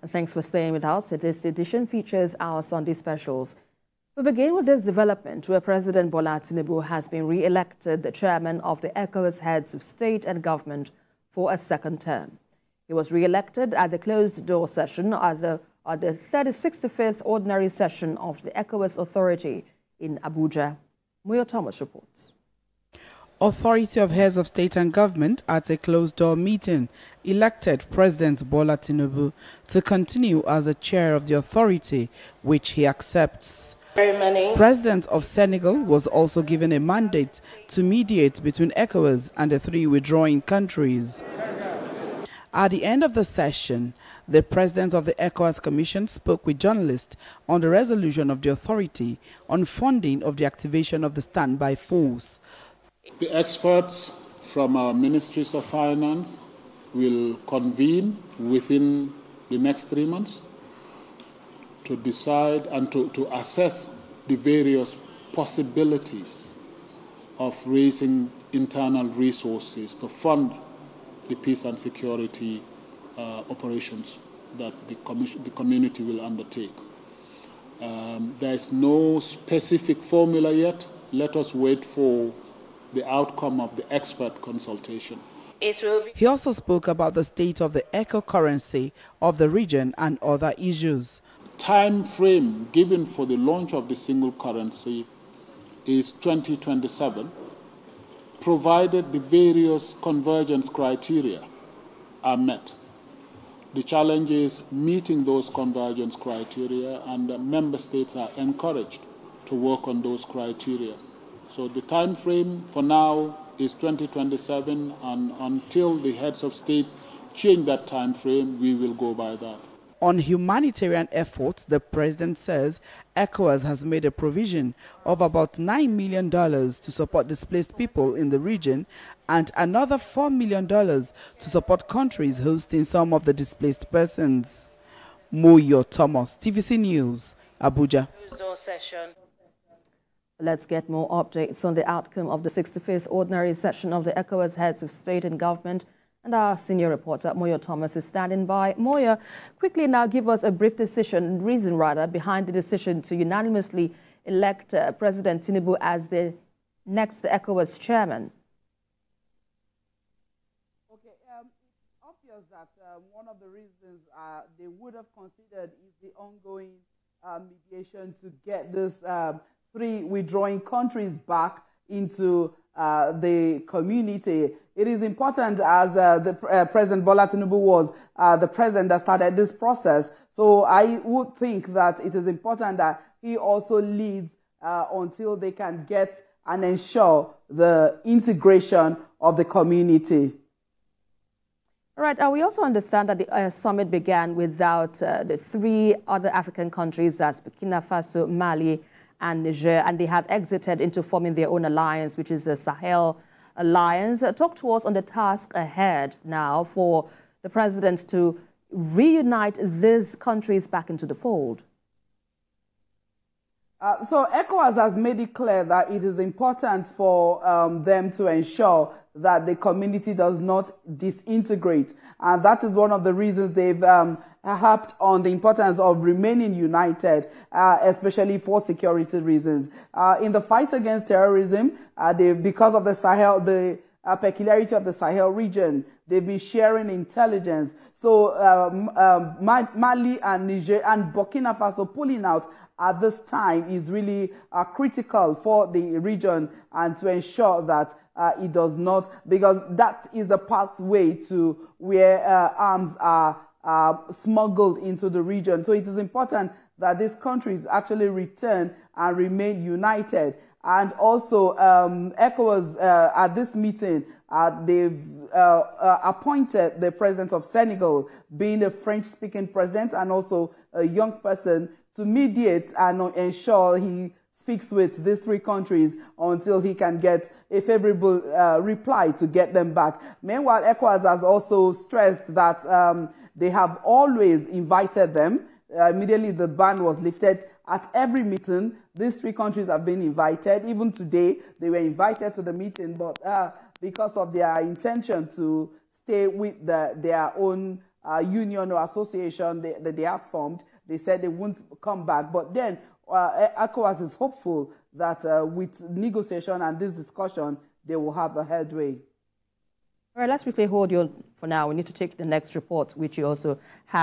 And thanks for staying with us. This edition features our Sunday specials. We begin with this development where President Bola Tinubu has been re-elected the chairman of the ECOWAS heads of state and government for a second term. He was re-elected at the closed-door session at the 35th ordinary session of the ECOWAS Authority in Abuja. Muyo Thomas reports. Authority of Heads of State and Government at a closed-door meeting elected President Bola Tinubu to continue as the chair of the authority, which he accepts. President of Senegal was also given a mandate to mediate between ECOWAS and the three withdrawing countries. At the end of the session, the president of the ECOWAS Commission spoke with journalists on the resolution of the authority on funding of the activation of the standby force. The experts from our Ministries of Finance will convene within the next 3 months to decide and to assess the various possibilities of raising internal resources to fund the peace and security operations that the community will undertake. There is no specific formula yet. Let us wait for the outcome of the expert consultation. He also spoke about the state of the eco currency of the region and other issues. Time frame given for the launch of the single currency is 2027, provided the various convergence criteria are met. The challenge is meeting those convergence criteria, and the member states are encouraged to work on those criteria. So the time frame for now is 2027, and until the heads of state change that time frame, we will go by that. On humanitarian efforts, the president says ECOWAS has made a provision of about $9 million to support displaced people in the region and another $4 million to support countries hosting some of the displaced persons. Muyo Thomas, TVC News, Abuja. Let's get more updates on the outcome of the 65th ordinary session of the ECOWAS heads of state and government. And our senior reporter, Muyo Thomas, is standing by. Muyo, quickly now give us a brief reason behind the decision to unanimously elect President Tinubu as the next ECOWAS chairman. Okay, it's obvious that one of the reasons they would have considered is the ongoing mediation to get this three withdrawing countries back into the community. It is important, as President Bola Tinubu was the president that started this process. So I would think that it is important that he also leads until they can get and ensure the integration of the community. All right. We also understand that the summit began without the three other African countries, as Burkina Faso, Mali, and Niger, and they have exited into forming their own alliance, which is the Sahel Alliance. Talk to us on the task ahead now for the president to reunite these countries back into the fold. So ECOWAS has made it clear that it is important for them to ensure that the community does not disintegrate. And that is one of the reasons they've harped on the importance of remaining united, especially for security reasons. In the fight against terrorism, because of the Sahel, the peculiarity of the Sahel region, they've been sharing intelligence. So Mali and Niger and Burkina Faso pulling out at this time is really critical for the region, and to ensure that it does not, because that is the pathway to where arms are smuggled into the region. So it is important that these countries actually return and remain united. And also, ECOWAS at this meeting, they've appointed the president of Senegal, being a French-speaking president and also a young person, to mediate and ensure he speaks with these three countries until he can get a favorable reply to get them back. Meanwhile, ECOWAS has also stressed that they have always invited them. Immediately the ban was lifted, at every meeting, these three countries have been invited. Even today, they were invited to the meeting, but because of their intention to stay with their own union or association that they have formed. They said they won't come back. But then ECOWAS is hopeful that with negotiation and this discussion, they will have a headway. All right, let's quickly hold you for now. We need to take the next report, which you also have.